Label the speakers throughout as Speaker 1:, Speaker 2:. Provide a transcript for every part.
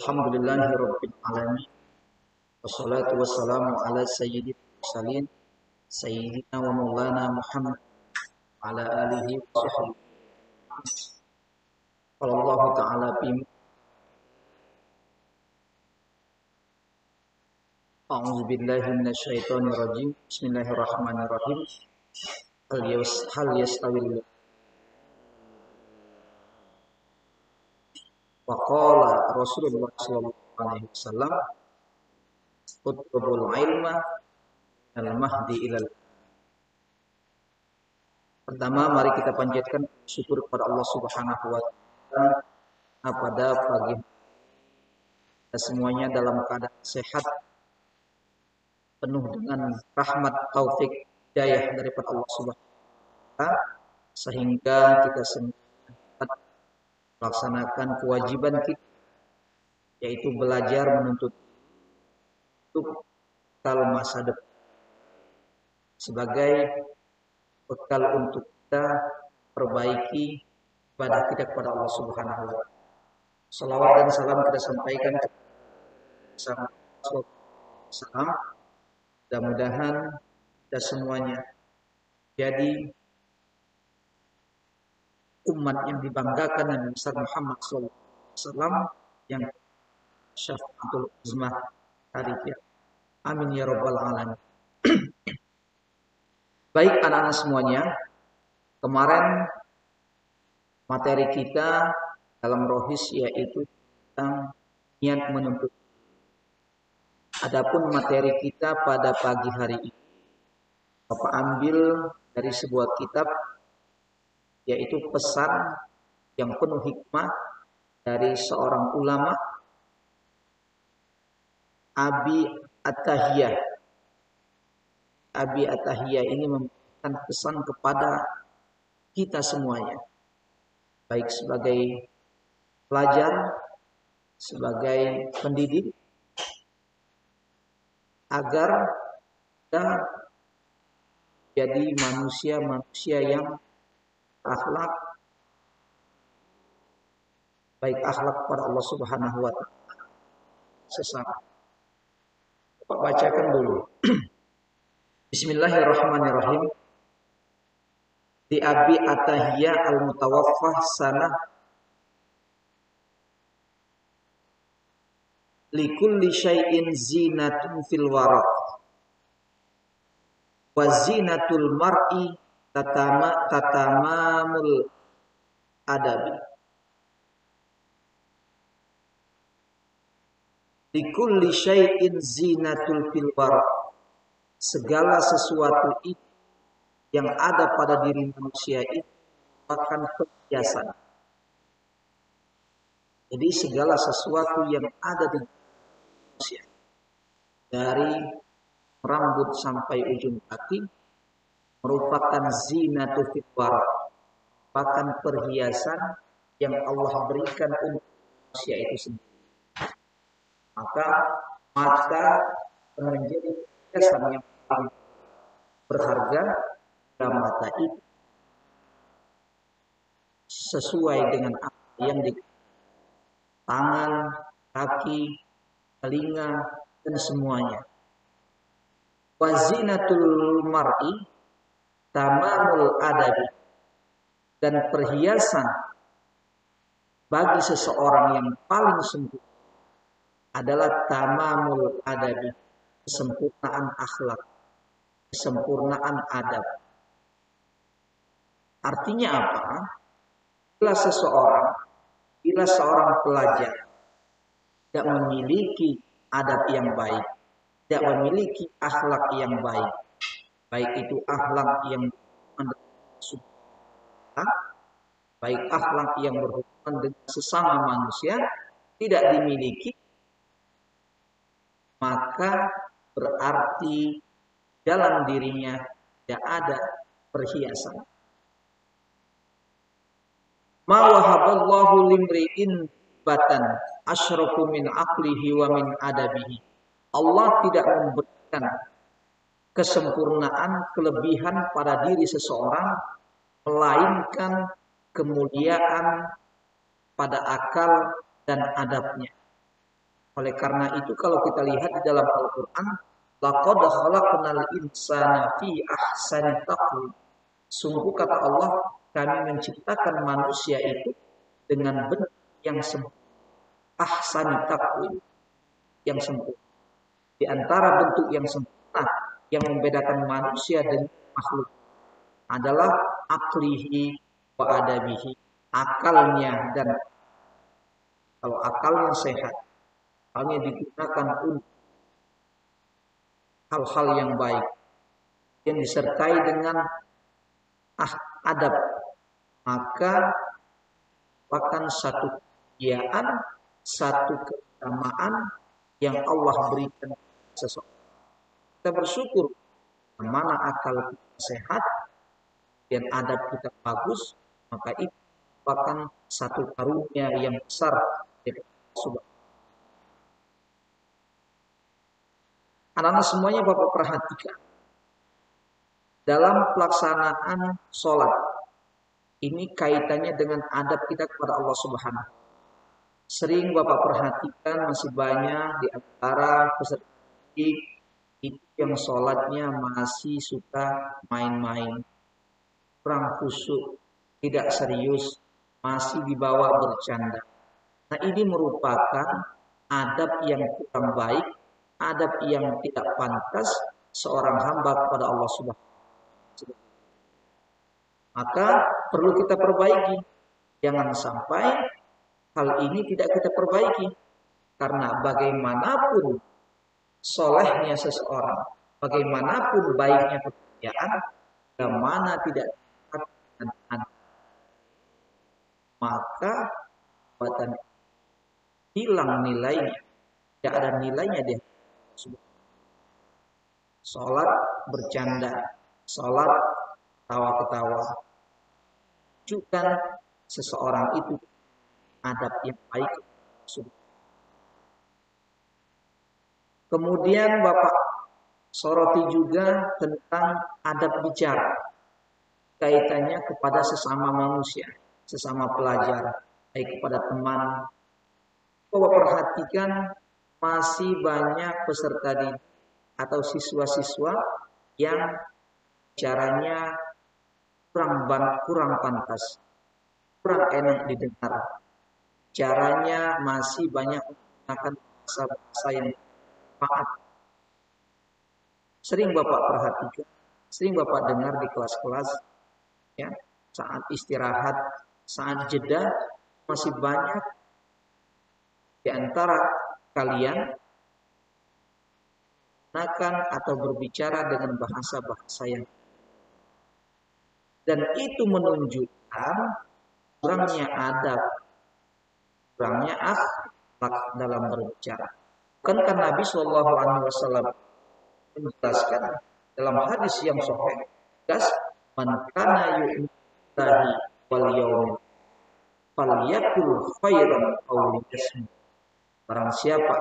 Speaker 1: Alhamdulillahirabbil alamin. Wassalatu wassalamu ala sayyidil mursalin sayyidina wa maulana Muhammad ala alihi wa sahbihi. Qala Allah ta'ala fi A'udzu billahi minasyaitonir rajim. Bismillahirrahmanirrahim. Hal yastawil wa qala Rasulullah sallallahu alaihi wasallam utlubul ilma al mahdi ilal. Pertama, mari kita panjatkan syukur kepada Allah Subhanahu wa taala pada pagi kita semuanya dalam keadaan sehat, penuh dengan rahmat taufik hidayah daripada Allah Subhanahu wa taala, sehingga kita semua dapat melaksanakan kewajiban kita, yaitu belajar menuntut untuk bekal masa depan, sebagai bekal untuk kita perbaiki ibadah kita kepada Allah Subhanahu wa taala. Salawat dan salam kita sampaikan bersama salam. Mudah-mudahan kita semuanya jadi umat yang dibanggakan Nabi besar Muhammad SAW yang syafaatul uzmah hari kiamat. Amin ya rabbal alamin. Baik anak-anak semuanya, kemarin materi kita dalam rohis yaitu tentang niat menuntut. Adapun materi kita pada pagi hari ini, Bapak ambil dari sebuah kitab, yaitu pesan yang penuh hikmah dari seorang ulama, Abi At-Tahiyah. Abi At-Tahiyah ini memberikan pesan kepada kita semuanya, baik sebagai pelajar, sebagai pendidik, agar kita jadi manusia-manusia yang akhlak, baik akhlak kepada Allah Subhanahu wa taala sesama. Bapak bacakan dulu. Bismillahirrahmanirrahim. Di Abi At-Tahiyah al-Mutawaffah sanah likulli syai'in zinatun fil waraq wa zinatul mar'i tatamamul adabi. Likulli syai'in zinatul fil waraq, segala sesuatu itu yang ada pada diri manusia itu merupakan perhiasan. Jadi segala sesuatu yang ada di manusia, dari rambut sampai ujung kaki, merupakan zinatul fil waraq, merupakan perhiasan yang Allah berikan untuk manusia itu sendiri. Maka menjadi perhiasan yang paling berharga pada mata itu sesuai dengan apa yang di tangan, kaki, telinga, dan semuanya. Wazinatul mar'i tamamul adabi, dan perhiasan bagi seseorang yang paling sempurna adalah tamamul adabi, kesempurnaan akhlak, kesempurnaan adab. Artinya apa? Bila seorang pelajar tidak memiliki adab yang baik, tidak memiliki akhlak yang baik, baik itu akhlak yang baik akhlak yang berhubungan dengan sesama manusia tidak dimiliki, maka berarti dalam dirinya tidak ada perhiasan. Ma wahaballahu limri'in batan asyrafu min aqlihi wa min adabihi. Allah tidak memberikan kesempurnaan, kelebihan pada diri seseorang, melainkan kemuliaan pada akal dan adabnya. Oleh karena itu kalau kita lihat di dalam Al-Quran, laqad khalaqnal insana fi ahsani taqwim. Sungguh kata Allah, kami menciptakan manusia itu dengan bentuk yang sempurna. Ahsani taqwim, yang sempurna. Di antara bentuk yang sempurna yang membedakan manusia dengan makhluk adalah aklihi wa adabihi, akalnya, dan kalau akalnya sehat, akalnya digunakan untuk hal-hal yang baik yang disertai dengan adab, maka merupakan satu kemuliaan, satu keutamaan yang Allah berikan seseorang. Kita bersyukur mana akal kita sehat dan adab kita bagus, maka itu merupakan satu karunia yang besar dari Allah Subhanahu. Anak-anak semuanya Bapak perhatikan dalam pelaksanaan sholat ini kaitannya dengan adab kita kepada Allah Subhanahu. Sering Bapak perhatikan masih banyak di antara peserta itu yang sholatnya masih suka main-main, kurang khusyuk, tidak serius, masih dibawa bercanda. Nah ini merupakan adab yang kurang baik, adab yang tidak pantas seorang hamba kepada Allah Subhanahu. Maka perlu kita perbaiki. Jangan sampai hal ini tidak kita perbaiki. Karena bagaimanapun solehnya seseorang, bagaimanapun baiknya pekerjaan, bagaimana tidak dengan maka perbuatan hilang nilainya, tidak ada nilainya dia. Sholat bercanda, sholat tawa-ketawa, tunjukkan seseorang itu adab yang baik. Kemudian Bapak soroti juga tentang adab bicara, kaitannya kepada sesama manusia, sesama pelajar, baik kepada teman. Bapak perhatikan masih banyak peserta didik atau siswa-siswa yang caranya kurang pantas, kurang enak didengar. Caranya masih banyak menggunakan bahasa yang maaf. Sering Bapak perhatikan, sering Bapak dengar di kelas-kelas, ya, saat istirahat, saat jeda, masih banyak di antara kalian menggunakan atau berbicara dengan bahasa-bahasa yang, dan itu menunjukkan kurangnya adab, kurangnya akhlak dalam berbicara. Bukankah Nabi Shallallahu Alaihi Wasallam menjelaskan dalam hadis yang sahih, man kana yu'minu billahi wal yaumil falyakul khairan aw liyasmut. Barang siapa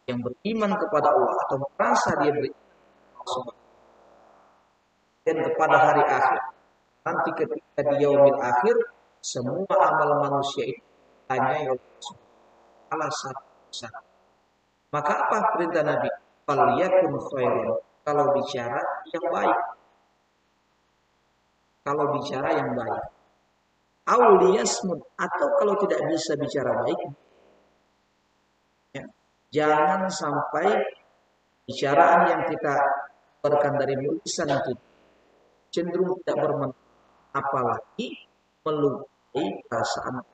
Speaker 1: yang beriman kepada Allah atau merasa dia beriman dan kepada hari akhir, nanti ketika di yaumil akhir semua amal manusia itu hanya salah satu. Maka apa perintah Nabi? Falyakun khairan. Kalau bicara yang baik. Kalau bicara yang baik. Auliyasmud, atau kalau tidak bisa bicara baik, ya, jangan sampai bicaraan yang kita keluarkan dari mulut itu cenderung tidak bermanfaat, apalagi melukai perasaan,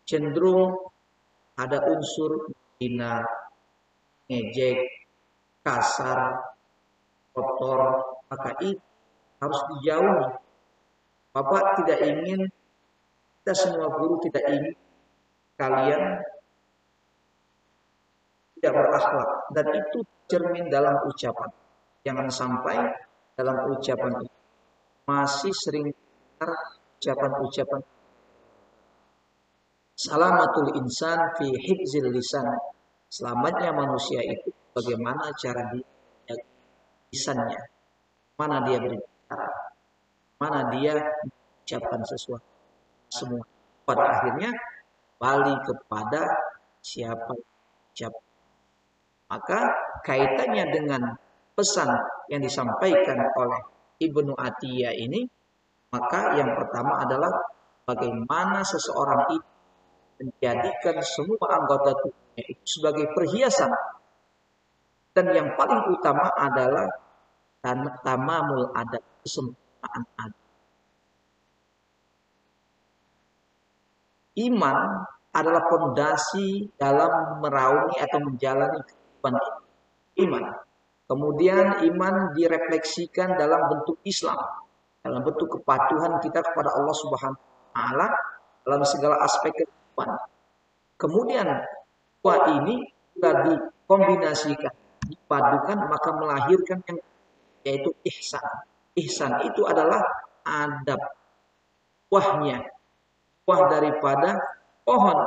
Speaker 1: cenderung ada unsur hina, ngejek, kasar, kotor, maka itu harus dijauhi. Bapak tidak ingin, kita semua guru tidak ingin kalian tidak berakhlak, dan itu cermin dalam ucapan. Jangan sampai dalam ucapan itu masih sering ucapan-ucapan salamatul insan fi hifzil lisan. Selamatnya manusia itu bagaimana cara dia lisannya, mana dia berbicara, mana dia mengucapkan sesuatu. Semua pada akhirnya balik kepada siapa ucap. Maka kaitannya dengan pesan yang disampaikan oleh Ibnu Atiyah ini, maka yang pertama adalah bagaimana seseorang itu menjadikan semua anggota tubuhnya itu sebagai perhiasan. Dan yang paling utama adalah tamamul adab, kesempurnaan adab. Iman adalah fondasi dalam meraungi atau menjalani kehidupan iman. Kemudian iman direfleksikan dalam bentuk Islam, dalam bentuk kepatuhan kita kepada Allah Subhanahu wa taala dalam segala aspek kehidupan. Kemudian dua ini sudah dikombinasikan, dipadukan, maka melahirkan yang yaitu ihsan. Ihsan itu adalah adab, buahnya, buah daripada pohon.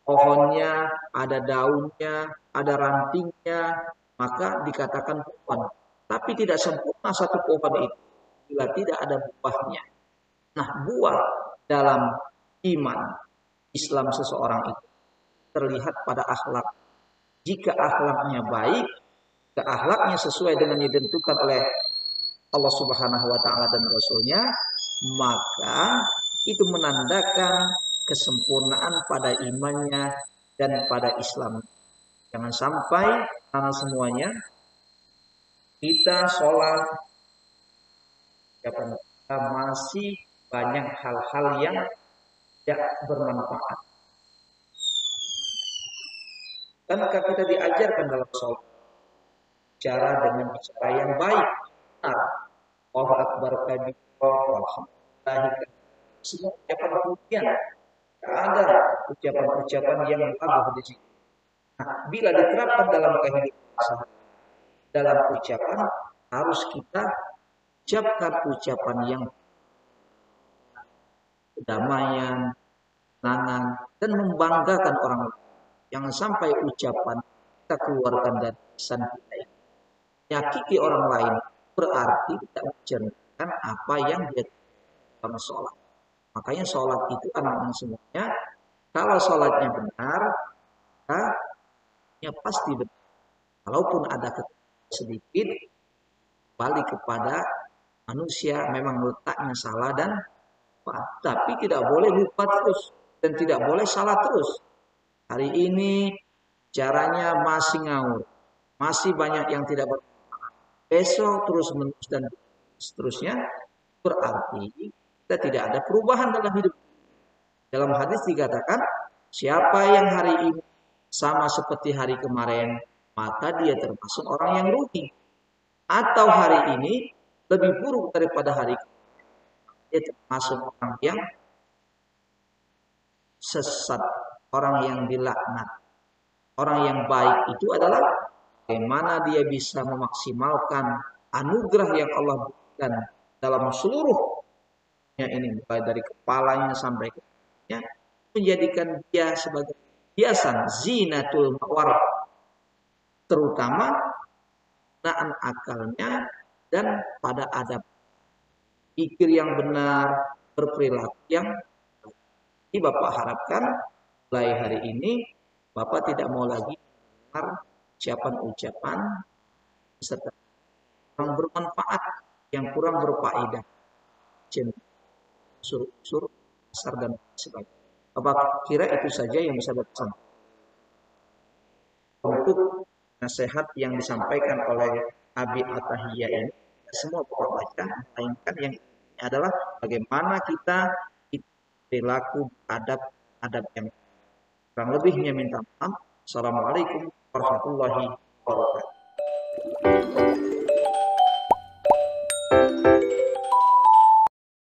Speaker 1: Pohonnya ada daunnya, ada rantingnya, maka dikatakan pohon. Tapi tidak sempurna satu pohon itu bila tidak ada buahnya. Nah, buah dalam iman Islam seseorang itu terlihat pada akhlak. Jika akhlaknya baik, jika akhlaknya sesuai dengan yang ditentukan oleh Allah Subhanahu wa taala dan Rasulnya, maka itu menandakan kesempurnaan pada imannya dan pada Islam. Jangan sampai karena semuanya kita sholat, kita masih banyak hal-hal yang tidak bermanfaat. Dan kita diajarkan dalam sholat cara dengan bicara yang baik, benar. Allahu Akbar kabir, walhamdulillah. Semua ucapan pujian, ada ucapan-ucapan yang bagus di situ. Nah, bila diterapkan dalam kehidupan, dalam ucapan harus kita ucapkan ucapan yang kedamaian, tenangan, dan membanggakan orang lain. Jangan sampai ucapan kita keluarkan dari lisan kita ini menyakiti orang lain, berarti tidak mencerminkan apa yang dia dalam sholat. Makanya sholat itu anak-anak semuanya, kalau sholatnya benar, ya pasti benar. Kalaupun ada sedikit, balik kepada manusia memang letaknya salah dan tapi tidak boleh lupa terus dan tidak boleh salah terus. Hari ini caranya masih ngawur, masih banyak yang tidak bermanfaat. Besok terus menerus dan seterusnya, berarti kita tidak ada perubahan dalam hidup. Dalam hadis dikatakan, siapa yang hari ini sama seperti hari kemarin, maka dia termasuk orang yang rugi. Atau hari ini lebih buruk daripada hari kemarin, dia termasuk orang yang sesat, orang yang dilaknat. Orang yang baik itu adalah bagaimana dia bisa memaksimalkan anugerah yang Allah berikan dalam seluruhnya ini, mulai dari kepalanya sampai ke kakinya, menjadikan dia sebagai hiasan zinatul mawar, terutama penggunaan akalnya dan pada adab pikir yang benar, berperilaku yang baik. Jadi Bapak harapkan mulai hari ini Bapak tidak mau lagi dengar ucapan-ucapan serta kurang bermanfaat, yang kurang berfaedah, suruh kasar dan sebagainya. Bapak kira itu saja yang bisa Bapak sampaikan untuk nasihat yang disampaikan oleh Abi Atahiyah ini. Semua Bapak baca, melainkan yang ini adalah bagaimana kita perilaku adab yang kurang lebihnya minta maaf. Assalamualaikum warahmatullahi wabarakatuh.